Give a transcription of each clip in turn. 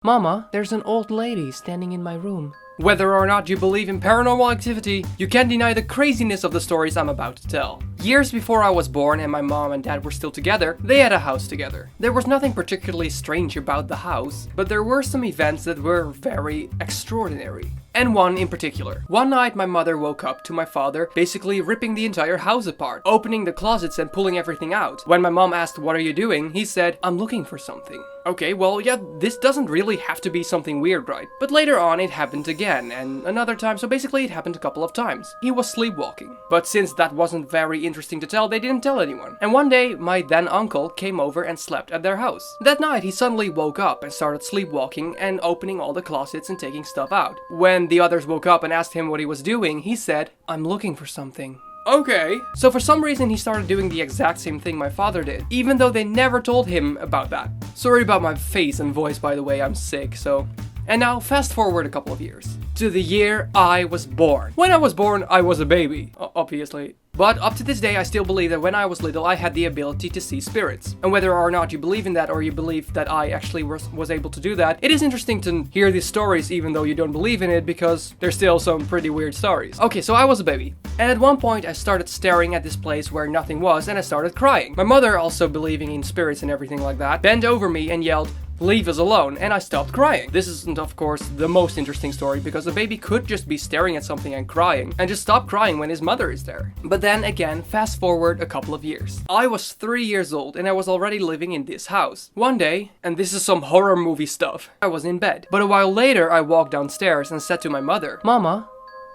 Mama, there's an old lady standing in my room. Whether or not you believe in paranormal activity, you can't deny the craziness of the stories I'm about to tell. Years before I was born and my mom and dad were still together, they had a house together. There was nothing particularly strange about the house, but there were some events that were very extraordinary. And one in particular. One night my mother woke up to my father basically ripping the entire house apart, opening the closets and pulling everything out. When my mom asked, "What are you doing?" he said, "I'm looking for something." Okay, well, yeah, this doesn't really have to be something weird, right? But later on it happened again, and another time, so basically it happened a couple of times. He was sleepwalking. But since that wasn't very interesting to tell, they didn't tell anyone. And one day, my then uncle came over and slept at their house. That night, he suddenly woke up and started sleepwalking and opening all the closets and taking stuff out. When the others woke up and asked him what he was doing, he said, "I'm looking for something." Okay. So for some reason he started doing the exact same thing my father did, even though they never told him about that. Sorry about my face and voice, by the way, I'm sick, so... And now, fast forward a couple of years. To the year I was born. When I was born, I was a baby, obviously. But up to this day, I still believe that when I was little, I had the ability to see spirits. And whether or not you believe in that, or you believe that I actually was able to do that, it is interesting to hear these stories even though you don't believe in it, because there's still some pretty weird stories. Okay, so I was a baby. And at one point, I started staring at this place where nothing was, and I started crying. My mother, also believing in spirits and everything like that, bent over me and yelled, "Leave us alone," and I stopped crying. This isn't, of course, the most interesting story, because a baby could just be staring at something and crying, and just stop crying when his mother is there. But then again, fast forward a couple of years. I was 3 years old, and I was already living in this house. One day, and this is some horror movie stuff, I was in bed. But a while later, I walked downstairs and said to my mother, Mama,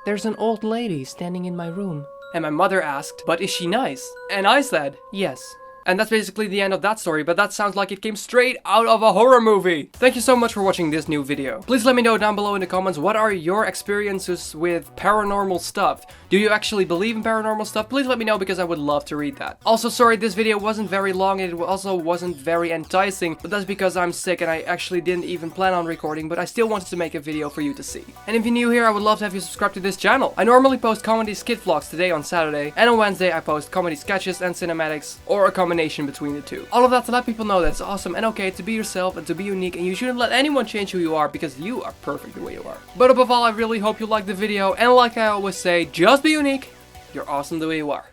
there's an old lady standing in my room. And my mother asked, "But is she nice?" And I said, Yes. and that's basically the end of that story, but that sounds like it came straight out of a horror movie. Thank you so much for watching this new video. Please let me know down below in the comments, what are your experiences with paranormal stuff? Do you actually believe in paranormal stuff? Please let me know, because I would love to read that. Also, sorry this video wasn't very long, and it also wasn't very enticing, but that's because I'm sick and I actually didn't even plan on recording, but I still wanted to make a video for you to see. And if you're new here, I would love to have you subscribe to this channel. I normally post comedy skit vlogs today on Saturday, and on Wednesday I post comedy sketches and cinematics, or a combination between the two. All of that to let people know that it's awesome and okay to be yourself and to be unique, and you shouldn't let anyone change who you are, because you are perfect the way you are. But above all, I really hope you liked the video, and like I always say, just be unique. You're awesome the way you are.